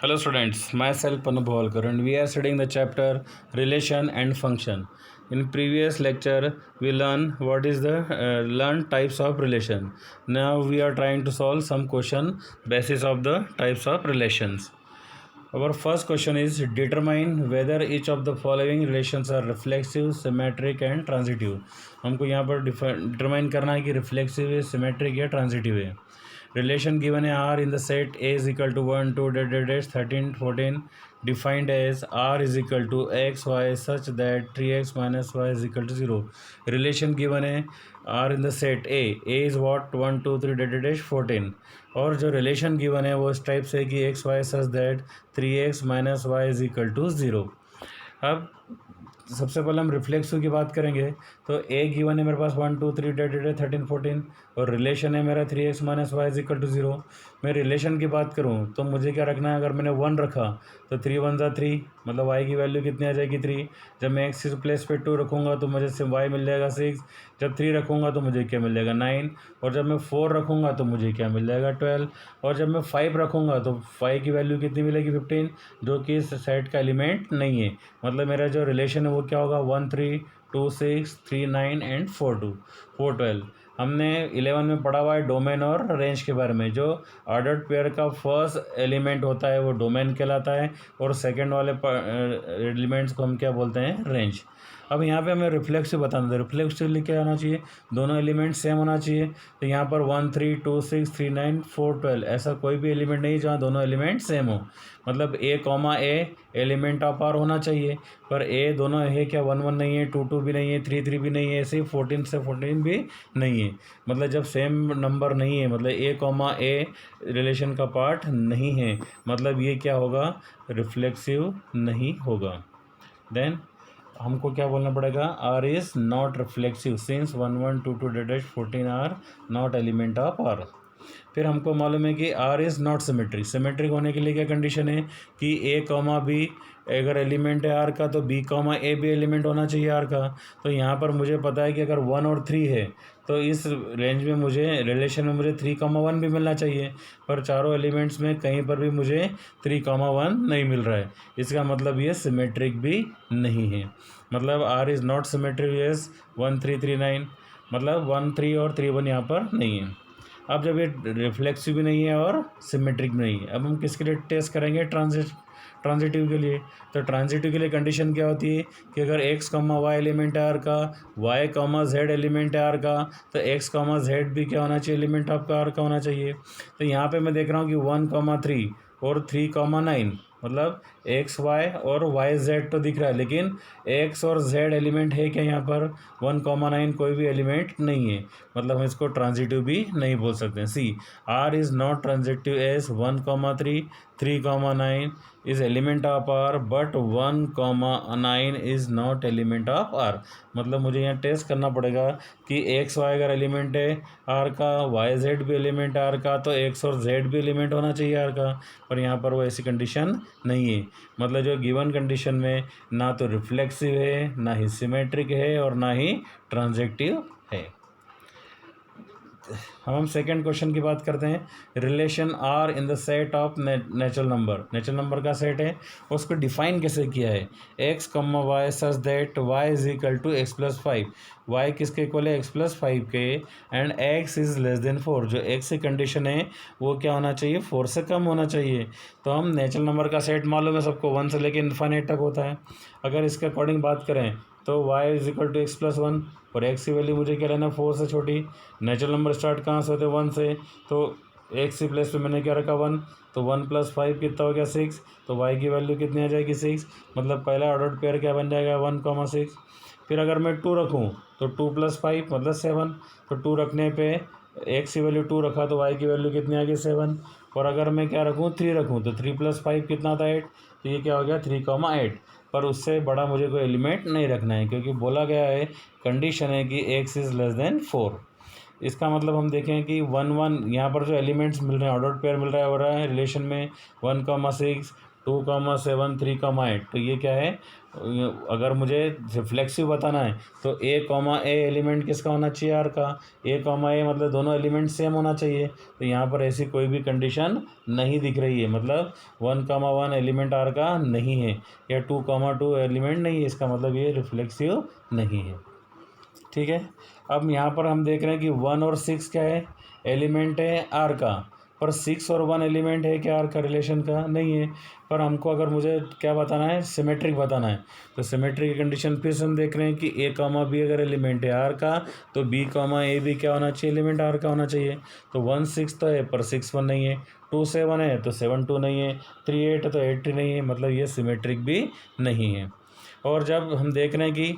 Hello students, myself Panu Bholkar and we are studying the chapter Relation and Function. In previous lecture, we learn types of relation. Now we are trying to solve some question basis of the types of relations. Our first question is determine whether each of the following relations are reflexive, symmetric and transitive. हमको यहाँ पर determine करना है कि reflexive है, symmetric या transitive है. Relation given are in the set A is equal to 1, 2, 13, 14 defined as R is equal to x, y such that 3x minus y is equal to 0. Relation given are in the set A is what 1, 2, 3, 14 और जो relation given है वो इस type से कि x y such that 3x minus y is equal to 0. अब सबसे पहले हम रिफ्लेक्सिव की बात करेंगे तो ए गिवन है मेरे पास 1, 2, 3, 13, 14 और रिलेशन है मेरा 3x minus y is equal to 0. मैं रिलेशन की बात करूं तो मुझे क्या रखना है, अगर मैंने 1 रखा तो 3 1 जा 3 मतलब y की वैल्यू कितनी आ जाएगी 3. जब मैं x के प्लेस पे 2 रखूँगा तो मुझे y मिल जाएगा 6. जब 3 रखूँगा तो मुझे क्या मिल जाएगा 9. और जब मैं 4 रखूँगा तो मुझे क्या मिल जाएगा 12. और जब मैं 5 रखूँगा तो y की वैल्यू कितनी मिलेगी 15 जो कि इस सेट का एलिमेंट नहीं है. मतलब मेरा जो रिलेशन है वो क्या होगा 1 3 2 6 3 9 एंड 4 2 4 12. हमने 11 में पढ़ा हुआ है डोमेन और रेंज के बारे में. जो ऑर्डर्ड पेयर का फर्स्ट एलिमेंट होता है वो डोमेन कहलाता है और सेकंड वाले एलिमेंट्स को हम क्या बोलते हैं, रेंज. अब यहाँ पे हमें रिफ्लेक्सिव बताना था. रिफ्लेक्सिव लिख के आना चाहिए, दोनों एलिमेंट सेम होना चाहिए. तो यहाँ पर 1 3 2 6 3 9 4 12 ऐसा कोई भी एलिमेंट नहीं जहाँ दोनों एलिमेंट सेम हो. मतलब a comma a element of R होना चाहिए, पर ए दोनों है क्या 1 1 नहीं है, 2 2 भी नहीं है, 3 3 भी नहीं है, ऐसे ही 14 से 14 भी नहीं है. मतलब जब सेम नंबर नहीं है मतलब ए कॉमा ए रिलेशन का पार्ट नहीं है, मतलब ये क्या होगा, रिफ्लेक्सिव नहीं होगा. देन हमको क्या बोलना पड़ेगा, R is not reflexive since 1 1 2 2 14 R not element of R. फिर हमको मालूम है कि R is not symmetric. Symmetric होने के लिए क्या कंडीशन है कि ए कॉमा बी अगर एलिमेंट है आर का तो बी कॉमा ए भी एलिमेंट होना चाहिए आर का. तो यहाँ पर मुझे पता है कि अगर 1 और 3 है तो इस रेंज में मुझे रिलेशन में मुझे 3 कॉमा 1 भी मिलना चाहिए, पर चारों एलिमेंट्स में कहीं पर भी मुझे 3 कॉमा 1 नहीं मिल रहा है. इसका मतलब ये सिमेट्रिक भी नहीं है. मतलब R is not symmetric as 1 3 3 9 मतलब 1 3 और 3 1 यहाँ पर नहीं है. अब जब ये रिफ्लेक्सिव भी नहीं है और सिमेट्रिक भी नहीं है, अब हम किसके लिए टेस्ट करेंगे, ट्रांजिटिव के लिए. तो ट्रांजिटिव के लिए कंडीशन क्या होती है कि अगर x कॉमा वाई एलिमेंट है आर का, y कॉमा z एलिमेंट है आर का, तो x कॉमा z भी क्या होना चाहिए, एलिमेंट आपका आर का होना चाहिए. तो यहाँ पे मैं देख रहा हूँ कि 1 कॉमा 3 और 3 कॉमा 9 मतलब एक्स वाई और वाई जेड तो दिख रहा है, लेकिन एक्स और जेड एलिमेंट है क्या यहाँ पर, 1 कॉमा 9 कोई भी एलिमेंट नहीं है. मतलब हम इसको ट्रांजिटिव भी नहीं बोल सकते. See R is not transitive as 1 comma 3 3 comma 9 is element of R but 1 comma 9 is not element of R. मतलब मुझे यहाँ टेस्ट करना पड़ेगा कि एक्स वाई अगर एलिमेंट है आर का, वाई जेड भी एलिमेंट आर का, तो एक्स और जेड भी एलिमेंट होना चाहिए आर का. पर यहाँ पर वो ऐसी कंडीशन नहीं है. मतलब जो गिवन कंडीशन में ना तो रिफ्लेक्सिव है, ना ही सिमेट्रिक है और ना ही ट्रांजेक्टिव है. हम सेकंड क्वेश्चन की बात करते हैं. Relation R in the set of natural number का सेट है, उसको डिफाइन कैसे किया है, x comma y such that y is equal to x plus 5. Y किसके इक्वल है, एक्स प्लस 5 के, and x is less than 4. जो एक्स की कंडीशन है वो क्या होना चाहिए, 4 से कम होना चाहिए. तो हम नेचुरल नंबर का सेट मालूम है सबको 1 से लेकर इन्फाइनाइट तक होता है. अगर इसके अकॉर्डिंग बात करें तो y is equal to x plus 1 और x की वैल्यू मुझे क्या लेना, 4 से छोटी. नेचुरल नंबर स्टार्ट कहाँ से होते हैं, 1 से. तो x की प्लेस पे मैंने क्या रखा 1, तो 1 प्लस 5 कितना हो गया 6. तो y की वैल्यू कितनी आ जाएगी 6. मतलब पहला ऑर्डर्ड पेयर क्या बन जाएगा 1 कॉमा 6. फिर अगर मैं 2 रखूँ तो 2 प्लस 5 मतलब 7. तो 2 रखने पे x की वैल्यू 2 रखा तो y की वैल्यू कितनी आ गई 7. और अगर मैं क्या रखूँ 3 रखूँ तो 3 प्लस 5 कितना था 8. तो ये क्या हो गया 3 कॉमा 8. पर उससे बड़ा मुझे कोई एलिमेंट नहीं रखना है क्योंकि बोला गया है, कंडीशन है कि x इज़ लेस देन 4. इसका मतलब हम देखें कि 1 1 यहाँ पर जो एलिमेंट्स मिल रहे हैं ऑर्डर्ड पेयर मिल रहा है हो रहा है रिलेशन में 1 कॉमा 6 2,7 3,8, तो ये क्या है, अगर मुझे रिफ्लेक्सिव बताना है तो ए एलिमेंट किसका होना चाहिए, आर का। ए मतलब दोनों एलिमेंट सेम होना चाहिए, तो यहाँ पर ऐसी कोई भी कंडीशन नहीं दिख रही है, मतलब 1,1 एलिमेंट आर का नहीं है, या 2,2 एलिमेंट नहीं है, इसका मतलब ये रिफ्लेक्सिव नहीं है। ठीक है, अब यहाँ पर हम देख रहे हैं कि 1 और 6 क्या है, एलिमेंट है आर का, पर 6 और 1 एलिमेंट है क्या आर का, रिलेशन का नहीं है। पर हमको अगर मुझे क्या बताना है, सिमेट्रिक बताना है, तो सिमेट्रिक की कंडीशन फिर से हम देख रहे हैं कि ए कामा बी अगर एलिमेंट है आर का, तो बी कामा ए भी क्या होना चाहिए, एलिमेंट आर का होना चाहिए। तो 1 6 तो है पर 6 1 नहीं है, 2 7 है तो 7 2 नहीं है, 3 8 है तो 8 3 नहीं है, मतलब ये सिमेट्रिक भी नहीं है। और जब हम देख रहे हैं कि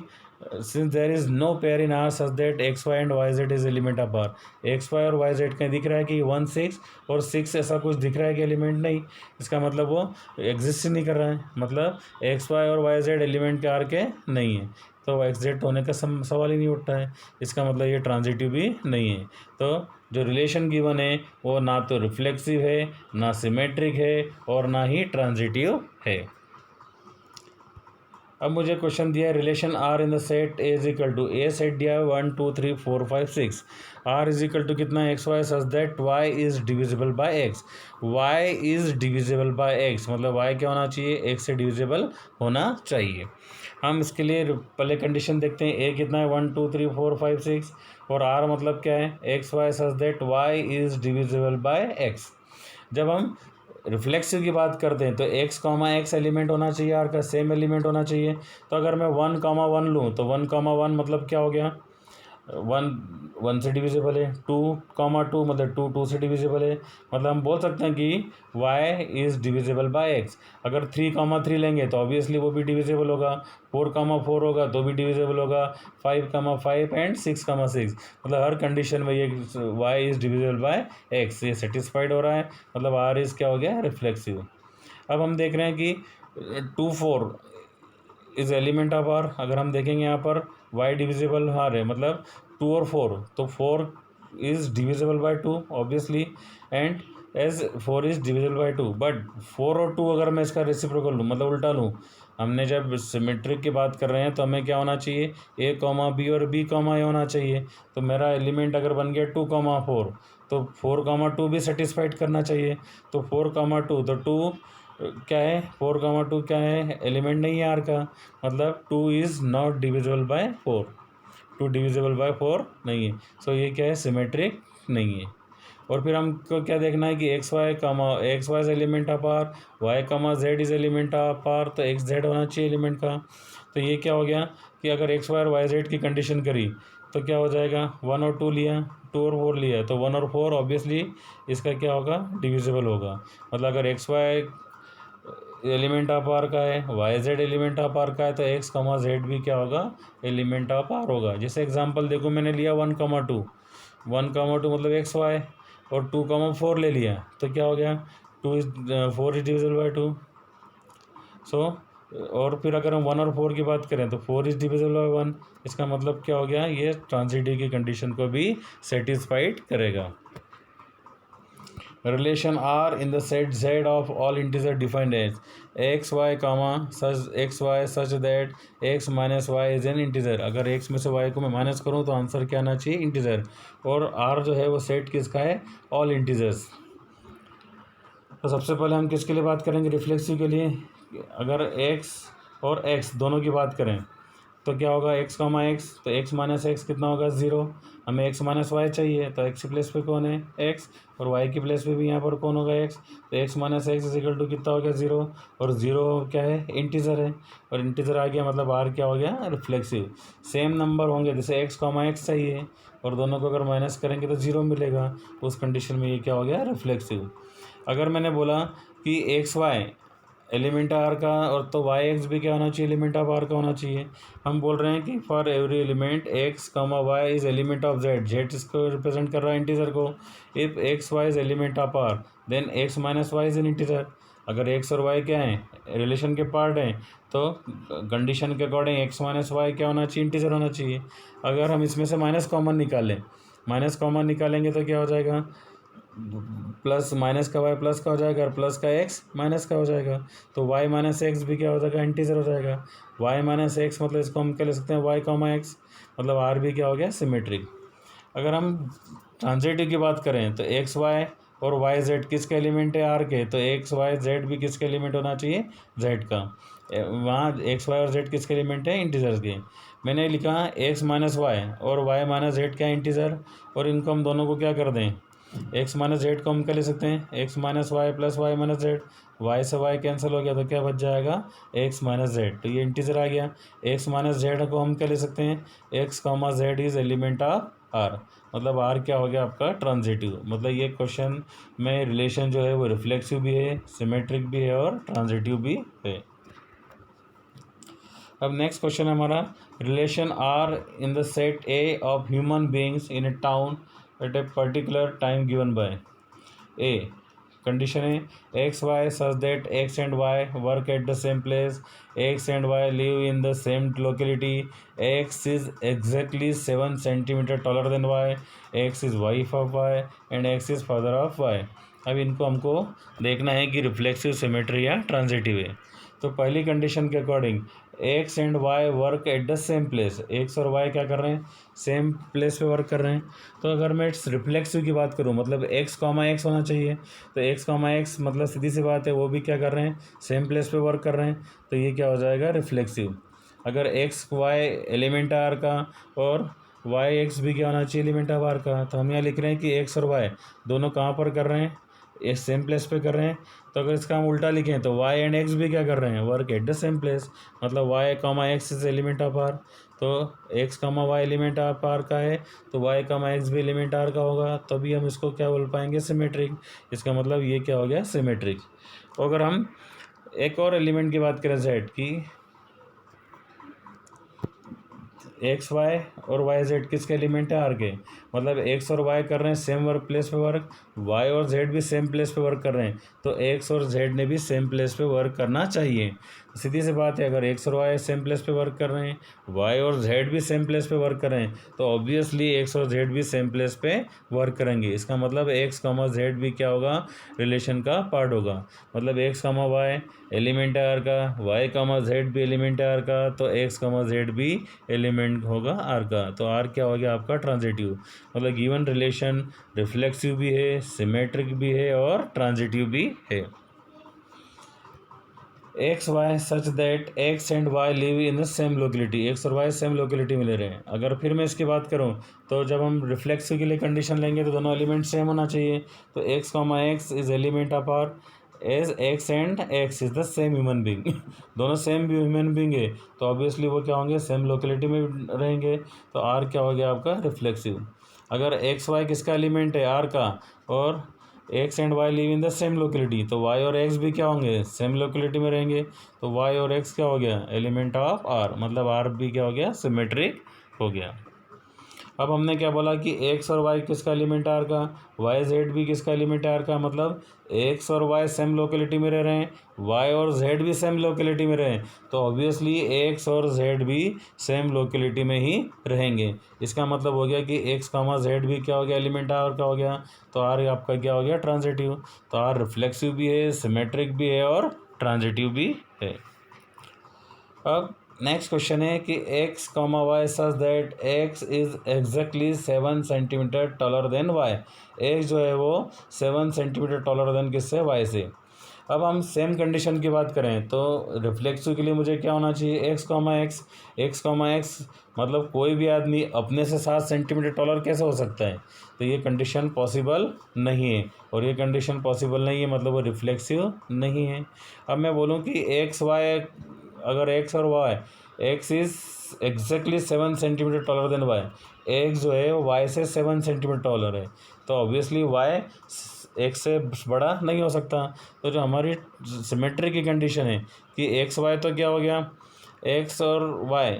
since there is no pair in R such that x y and y z is element of R, x y और y z कहीं दिख रहा है कि 1 6 और 6 ऐसा कुछ दिख रहा है कि एलिमेंट नहीं, इसका मतलब वो एग्जिस्ट ही नहीं कर रहा है, मतलब x y और y z एलिमेंट के R के नहीं है, तो एग्जैक्ट होने का सवाल ही नहीं उठता है, इसका मतलब ये ट्रांजिटिव भी नहीं है। तो जो रिलेशन गिवन है वो ना तो रिफ्लेक्सिव है, ना सिमेट्रिक है, और ना ही ट्रांजिटिव है। अब मुझे क्वेश्चन दिया है, relation R in the set A is equal to, a set दिया है 1 2 3 4 5 6, आर इज इक्वल टू कितना, x y, such that y is divisible by x, y is divisible by x, मतलब y क्या होना चाहिए, x से divisible होना चाहिए। हम इसके लिए पहले कंडीशन देखते हैं, ए कितना है 1 2 3 4 5 6, और आर मतलब क्या है, x y, such that y is divisible by x. जब हम रिफ्लेक्सिव की बात करते हैं तो x, एलिमेंट होना चाहिए आर का, सेम एलिमेंट होना चाहिए। तो अगर मैं 1, 1 लूँ तो 1, 1 मतलब क्या हो गया, 1 से डिविजिबल है, 2, 2 मतलब 2 से डिविजिबल है, मतलब हम बोल सकते हैं कि y is divisible bye x। अगर 3, 3 लेंगे तो ऑब्वियसली वो भी डिविजिबल होगा, 4, 4 होगा तो भी डिविजिबल होगा, 5, 5 एंड 6, मतलब हर कंडीशन में ये y is divisible bye x, ये सेटिस्फाइड हो रहा है, मतलब r इज़ क्या हो गया, रिफ्लेक्सिव। अब हम देख रहे हैं कि 2 4 इज़ एलिमेंट ऑफ आर, अगर हम देखेंगे यहाँ पर y डिविजिबल आर है, मतलब 2 और 4, तो 4 is divisible by 2 obviously, and as 4 is divisible by 2, but 4 और 2 अगर मैं इसका रेसिप्रोकल लूँ, मतलब उल्टा लूँ, हमने जब सिमेट्रिक की बात कर रहे हैं तो हमें क्या होना चाहिए, a, b और b, a होना चाहिए। तो मेरा एलिमेंट अगर बन गया 2, 4, तो 4, 2 भी सेटिस्फाइड करना चाहिए, तो 4, 2, तो 2 क्या है, 4, 2 क्या है, एलिमेंट नहीं है आर का, मतलब 2 is not divisible by 4, 2 divisible by 4 नहीं है, सो ये क्या है, सिमेट्रिक नहीं है। और फिर हमको क्या देखना है कि x y is element of R, y, z is element of R, तो एक्स जेड होना चाहिए एलिमेंट का। तो ये क्या हो गया कि अगर एक्स वाई और वाई जेड की कंडीशन करी तो क्या हो जाएगा, 1 और 2 लिया, 2 और 4 लिया, तो 1 और 4 ऑब्वियसली इसका क्या होगा, डिविजिबल होगा, मतलब अगर x y element of R का है, y z element of R का है, तो एक्स, जेड भी क्या होगा, एलिमेंट ऑफ आर होगा। जैसे एग्जांपल देखो, मैंने लिया 1, 2, 1, 2 मतलब एक्स वाई, और 2, 4 ले लिया, तो क्या हो गया, 4 इज डिविजिबल बाय 2। सो और फिर अगर हम 1 और 4 की बात करें तो 4 इज डिविजिबल बाय 1, इसका मतलब क्या हो गया, ये ट्रांजिटिव की कंडीशन को भी सेटिस्फाइड करेगा। Relation R in the set Z of all integer defined as x y such that x minus y is an integer। अगर x में से y को मैं माइनस करूँ तो आंसर क्या आना चाहिए, इंटीजर, और R जो है वो सेट किसका है, ऑल इंटीजर्स। तो सबसे पहले हम किसके लिए बात करेंगे, रिफ्लेक्सिव के लिए। अगर x और x दोनों की बात करें तो क्या होगा, x, तो x माइनस एक्स कितना होगा, 0। हमें x माइनस वाई चाहिए, तो x की प्लेस पे कौन है, x, और y की प्लेस पे भी यहाँ पर कौन होगा, x, तो x minus x is equal to कितना हो गया, 0, और 0 क्या है, इंटीजर है, और इंटीजर आ गया मतलब r क्या हो गया, रिफ्लेक्सिव। सेम नंबर होंगे, जैसे x, चाहिए, और दोनों को अगर माइनस करेंगे तो 0 मिलेगा, उस कंडीशन में ये क्या हो गया, रिफ्लेक्सिव। अगर मैंने बोला कि एक्स वाई एलिमेंट आर का, और तो वाई एक्स भी क्या होना चाहिए, एलिमेंट ऑफ आर का होना चाहिए। हम बोल रहे हैं कि for every element x, y is element of Z, Z इसको रिप्रेजेंट कर रहा है इंटीजर को। If x y is element of R then x minus y is an integer. अगर एक्स और वाई क्या हैं, रिलेशन के पार्ट हैं, तो कंडीशन के अकॉर्डिंग एक्स माइनस वाई क्या होना चाहिए, इंटीजर होना चाहिए। अगर हम इसमें से माइनस कॉमन निकालें, माइनस कॉमन निकालेंगे तो क्या हो जाएगा, प्लस माइनस का वाई प्लस का हो जाएगा और प्लस का एक्स माइनस का हो जाएगा। तो वाई माइनस एक्स भी क्या हो जाएगा, इंटीजर हो जाएगा। वाई माइनस एक्स मतलब इसको हम क्या ले सकते हैं, वाई कॉमा एक्स, मतलब आर भी क्या हो गया, सिमेट्रिक। अगर हम ट्रांजिटिव की बात करें तो एक्स वाई और वाई जेड किसके एलिमेंट है, आर के, तो एक्स वाई जेड भी किसके एलिमेंट होना चाहिए, जेड का। वहाँ एक्स वाई और जेड किसके एलिमेंट है, इंटीजर्स के। मैंने लिखा एक्स माइनस वाई और वाई माइनस जेड क्या इंटीजर, और इनको हम दोनों को क्या कर दें, एक्स माइनस जेड को हम क्या ले सकते हैं, x minus y plus y minus z. Y से वाई कैंसिल हो गया तो क्या बच जाएगा, एक्स माइनस जेड, तो ये इंटीजर आ गया। एक्स माइनस जेड को हम क्या ले सकते हैं, x comma z is element of R, मतलब आर क्या हो गया आपका, ट्रांजिटिव। मतलब ये क्वेश्चन में रिलेशन जो है वो रिफ्लेक्सिव भी है, सिमेट्रिक भी है और ट्रांजिटिव भी है। अब नेक्स्ट क्वेश्चन है हमारा, relation R in the set A of human beings in a town at a particular time given by a. Condition है x y such that x and y work at the same place, x and y live in the same locality, x is exactly 7 centimetre taller than y, x is wife of y and x is father of y. अब इनको हमको देखना है कि reflexive, symmetry या transitive है। तो पहली कंडीशन के according x and y work at the same place, x और वाई क्या कर रहे हैं, सेम प्लेस पे वर्क कर रहे हैं। तो अगर मैं रिफ्लेक्सिव की बात करूं, मतलब एक्स कॉमा एक्स होना चाहिए, तो एक्स कॉमा एक्स मतलब सीधी सी बात है, वो भी क्या कर रहे हैं, सेम प्लेस पे वर्क कर रहे हैं, तो ये क्या हो जाएगा, रिफ्लेक्सिव। अगर एक्स वाई एलिमेंट आर का और वाई एक्स भी क्या होना चाहिए, एलिमेंट ऑफ आर का, तो हम यहाँ लिख रहे हैं कि एक्स और वाई दोनों कहाँ पर कर रहे हैं, ये सेम प्लेस पे कर रहे हैं। तो अगर इसका हम उल्टा लिखें तो y एंड x भी क्या कर रहे हैं, work at the same place, मतलब y comma x is element of r, तो x comma y element of r का है, तो y कॉमा एक्स भी एलिमेंट r का होगा, तभी हम इसको क्या बोल पाएंगे, सिमेट्रिक। इसका मतलब ये क्या हो गया, सिमेट्रिक। अगर हम एक और एलिमेंट की बात करें z की, एक्स वाई और वाई जेड किसके एलिमेंट है, आर के, मतलब एक्स और वाई कर रहे हैं सेम वर्क प्लेस पे वर्क, वाई और जेड भी सेम प्लेस पे वर्क कर रहे हैं, तो एक्स और जेड ने भी सेम प्लेस पे वर्क करना चाहिए। सीधी सी बात है, अगर एक्स और वाई सेम प्लेस पे वर्क कर रहे हैं, वाई और जेड भी सेम प्लेस पे वर्क कर रहे हैं, तो ऑब्वियसली एक्स और जेड भी सेम प्लेस पे वर्क करेंगे। इसका मतलब एक्स कॉमा जेड भी क्या होगा, रिलेशन का पार्ट होगा। मतलब एक्स कॉमा वाई एलिमेंट है आर का, वाई कॉमा जेड भी एलिमेंट है आर का, तो एक्स कॉमा जेड भी एलिमेंट होगा आर का, तो आर क्या हो गया आपका, ट्रांजिटिव। मतलब गिवन रिलेशन रिफ्लेक्सिव भी है, सिमेट्रिक भी है और ट्रांजिटिव भी है। X y such that x and y live in the same locality, x और वाई सेम लोकेलिटी में ले रहे हैं। अगर फिर मैं इसकी बात करूं तो जब हम रिफ्लेक्सिव के लिए कंडीशन लेंगे तो दोनों एलिमेंट सेम होना चाहिए, तो x comma x is element of R as x and x is the same human being दोनों सेम ह्यूमन बींग है, तो ऑब्वियसली वो क्या होंगे, सेम लोकेलिटी में रहेंगे, तो आर क्या हो गया आपका, रिफ्लेक्सिव। अगर एक्स वाई किसका एलिमेंट है, आर का, और x and y live in the same locality, तो वाई और एक्स भी क्या होंगे, सेम लोकेलिटी में रहेंगे, तो वाई और एक्स क्या हो गया, एलिमेंट ऑफ आर, मतलब आर भी क्या हो गया, सिमेट्रिक हो गया। अब हमने क्या बोला कि एक्स और वाई किसका एलिमेंट आर का, वाई जेड भी किसका एलिमेंट आर का, मतलब एक्स और वाई सेम लोकेलिटी में रह रहे हैं, वाई और जेड भी सेम लोकेलिटी में रहे, तो ऑब्वियसली एक्स और जेड भी सेम लोकेलिटी में ही रहेंगे। इसका मतलब हो गया कि एक्स कॉमा जेड भी क्या हो गया, एलिमेंट आर का हो गया, तो आर आपका क्या हो गया, ट्रांजिटिव। तो आर रिफ्लेक्सिव भी है, सिमेट्रिक भी है और ट्रांजिटिव भी है। अब नेक्स्ट क्वेश्चन है कि x comma y such that x is exactly 7 centimetre taller than y, x जो है वो 7 सेंटीमीटर टॉलर देन किससे, वाई से। अब हम सेम कंडीशन की बात करें तो रिफ्लेक्सिव के लिए मुझे क्या होना चाहिए, x comma x, x comma x मतलब कोई भी आदमी अपने से 7 सेंटीमीटर टॉलर कैसे हो सकता है, तो ये कंडीशन पॉसिबल नहीं है, और ये कंडीशन पॉसिबल नहीं है मतलब वो रिफ्लेक्सिव नहीं है। अब मैं बोलूँ कि एक्स वाई, अगर एक्स और y, x is exactly 7 centimetre taller than y, x जो है वाई से 7 सेंटीमीटर टॉलर है, तो ऑब्वियसली वाई एक्स से बड़ा नहीं हो सकता। तो जो हमारी सिमेट्री की कंडीशन है कि एक्स वाई तो क्या हो गया, एक्स और y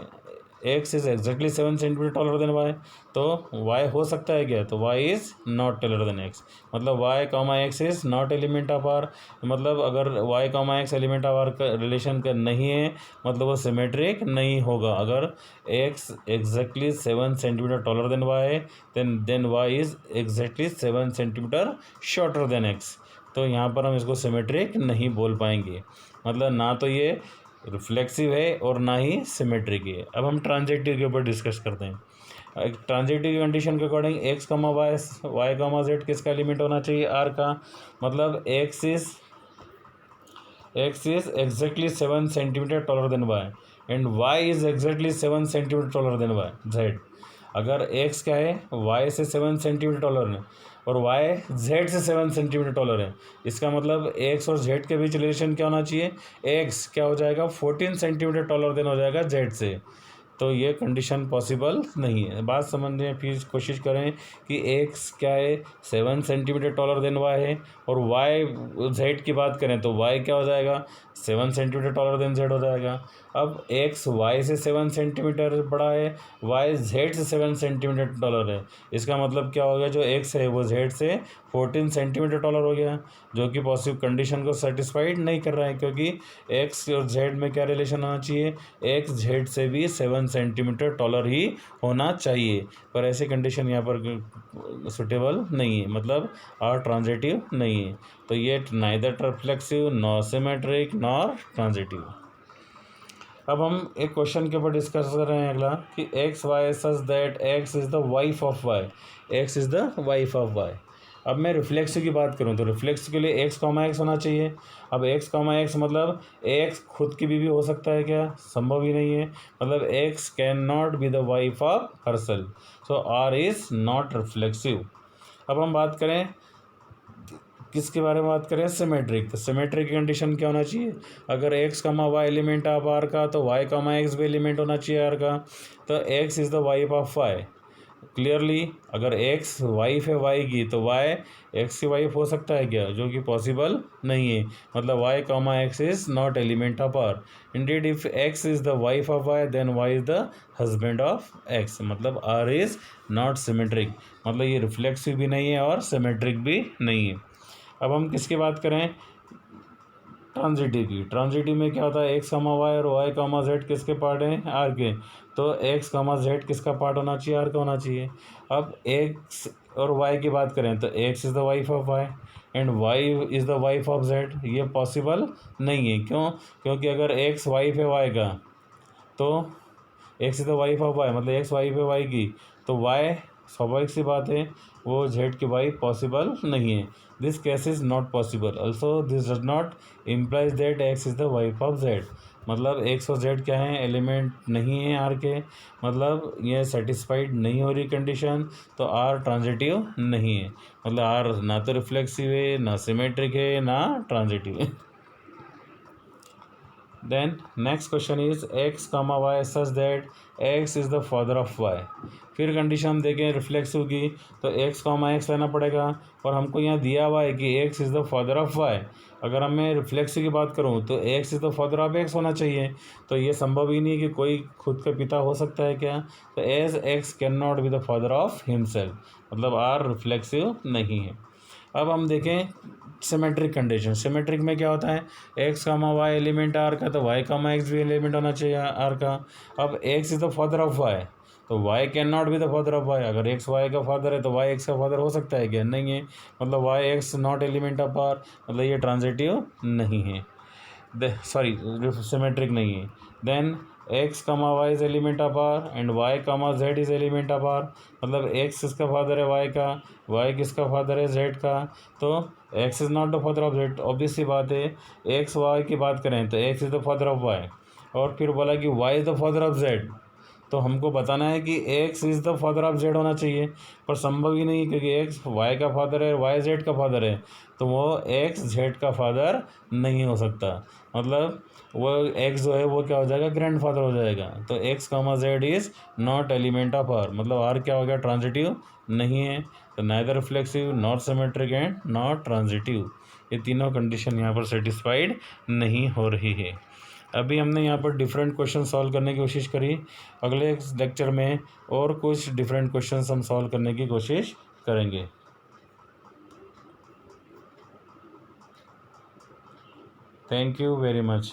x is exactly 7 centimetre taller than y, तो वाई हो सकता है क्या, तो y is not taller than x, मतलब y comma x is not element of R, मतलब अगर y comma x element of R का रिलेशन का नहीं है मतलब वो सिमेट्रिक नहीं होगा। अगर x exactly 7 centimetre taller than y then y is exactly 7 centimetre shorter than x, तो यहाँ पर हम इसको सिमेट्रिक नहीं बोल पाएंगे, मतलब ना तो ये रिफ्लेक्सिव है और ना ही सिमेट्रिक है। अब हम ट्रांजिटिव के ऊपर डिस्कस करते हैं। ट्रांजिटिव की कंडीशन के according x comma y comma z किसका एलिमेंट होना चाहिए, आर का, मतलब x is exactly 7 centimetre taller than y and y is exactly 7 centimetre taller than y z. अगर एक्स क्या है, वाई से 7 सेंटीमीटर टॉलर है और वाई जेड से 7 सेंटीमीटर टॉलर है, इसका मतलब एक्स और जेड के बीच रिलेशन क्या होना चाहिए, एक्स क्या हो जाएगा 14 सेंटीमीटर टॉलर देन हो जाएगा जेड से, तो ये कंडीशन पॉसिबल नहीं है। बात समझने फिर कोशिश करें कि एक्स क्या है 7 सेंटीमीटर टॉलर देन वाई है और वाई जेड की बात करें तो वाई क्या हो जाएगा 7 सेंटीमीटर टॉलर देन जेड हो जाएगा। अब एक्स वाई से 7 सेंटीमीटर बड़ा है, वाई जेड से 7 सेंटीमीटर टॉलर है, इसका मतलब क्या हो गया, जो एक्स है वो जेड से 14 सेंटीमीटर टॉलर हो गया, जो कि पॉसिबल कंडीशन को सेटिस्फाइड नहीं कर रहा है, क्योंकि एक्स और जेड में क्या रिलेशन होना चाहिए, एक्स जेड से भी 7 सेंटीमीटर टॉलर ही होना चाहिए, पर ऐसी कंडीशन यहाँ पर सुटेबल नहीं है, मतलब और ट्रांजिटिव नहीं है, तो ये neither reflexive nor symmetric nor transitive. अब हम एक क्वेश्चन के ऊपर डिस्कस कर रहे हैं अगला कि x y such that x is the wife of y, x is the wife of y. अब मैं रिफ्लेक्सिव की बात करूं तो रिफ्लेक्सिव के लिए एक्स कॉमा एक्स होना चाहिए। अब एक्स कॉमा एक्स मतलब एक्स खुद की बीवी हो सकता है क्या, संभव ही नहीं है, मतलब x can not be the wife of herself, so R is not reflexive. अब हम बात करें किसके बारे में बात करें, सिमेट्रिक, तो सिमेट्रिक की कंडीशन क्या होना चाहिए, अगर x comma Y element of R का तो वाई कमा एक्स भी एलिमेंट होना चाहिए आर का, तो x is the wife of y. Clearly अगर एक्स वाइफ है वाई की तो वाई एक्स की वाइफ हो सकता है क्या, जो कि पॉसिबल नहीं है, मतलब y comma x is not element of R. Indeed if x is the wife of y then y is the husband of x, मतलब आर इज़ नॉट सिमेट्रिक, मतलब ये रिफ्लेक्सिव भी नहीं है और सिमेट्रिक भी नहीं है। अब हम किसकी बात करें, ट्रांजिटिव की। ट्रांजिटिव में क्या होता है, एक्स कमा वाई और वाई कमा जेड किसके पार्ट हैं, आर के, तो एक्स कमा जेड किसका पार्ट होना चाहिए, आर का होना चाहिए। अब एक्स और वाई की बात करें तो x is the wife of y and y is the wife of z, ये पॉसिबल नहीं है, क्यों, क्योंकि अगर एक्स वाइफ है वाई का तो x is the wife of y, मतलब एक्स वाइफ है वाई की, तो वाई स्वाभाविक सी बात है वो जेड की वाइफ पॉसिबल नहीं है। This case is not possible, also this does not implies that x is the wife of Z, मतलब एक्स और जेड क्या है, एलिमेंट नहीं है आर के, मतलब ये सेटिस्फाइड नहीं हो रही कंडीशन, तो आर ट्रांजिटिव नहीं है, मतलब आर ना तो रिफ्लेक्सिव है ना सिमेट्रिक है ना ट्रांजिटिव है। Then next question is x comma y such that x is the father of y। फिर कंडीशन हम देखें रिफ्लेक्सिव की तो x कॉमा एक्स लेना पड़ेगा और हमको यहाँ दिया हुआ है कि x is the father of y। अगर हम मैं रिफ्लेक्सिव की बात करूँ तो x is the father of x होना चाहिए, तो ये संभव ही नहीं है कि कोई खुद का पिता हो सकता है क्या, तो as x can not be the father of himself, मतलब आर रिफ्लेक्सिव नहीं है। अब हम देखें सिमेट्रिक कंडीशन, सिमेट्रिक में क्या होता है, x comma y element R का तो वाई कामा एक्स भी एलिमेंट होना चाहिए आर का। अब x is the father of y तो y can not be the father of y, अगर एक्स वाई का फादर है तो वाई एक्स का फादर हो सकता है क्या, नहीं है, मतलब y x not element of R, मतलब ये ट्रांजिटिव नहीं है, सॉरी सिमेट्रिक नहीं है। Then x comma y is element of R and y comma z is element of R, मतलब एक्स किसका फादर है वाई का, वाई किसका फादर है जेड का, तो x is not the father of z, obvious सी बात है। एक्स वाई की बात करें तो x is the father of y और फिर बोला कि y is the father of z, तो हमको बताना है कि x is the father of z होना चाहिए, पर संभव ही नहीं क्योंकि एक्स वाई का फादर है वाई जेड का फादर है, तो वो एक्स जेड का फादर नहीं हो सकता, मतलब वो एक्स जो है वो क्या हो जाएगा ग्रैंड फादर हो जाएगा, तो x comma z is not element of R, मतलब आर क्या हो गया ट्रांजिटिव नहीं है, तो neither reflexive not symmetric and not transitive, ये तीनों कंडीशन यहाँ पर सेटिस्फाइड नहीं हो रही है। अभी हमने यहाँ पर डिफरेंट क्वेश्चन सॉल्व करने की कोशिश करी। अगले लेक्चर में और कुछ डिफरेंट क्वेश्चन हम सॉल्व करने की कोशिश करेंगे। Thank you very much.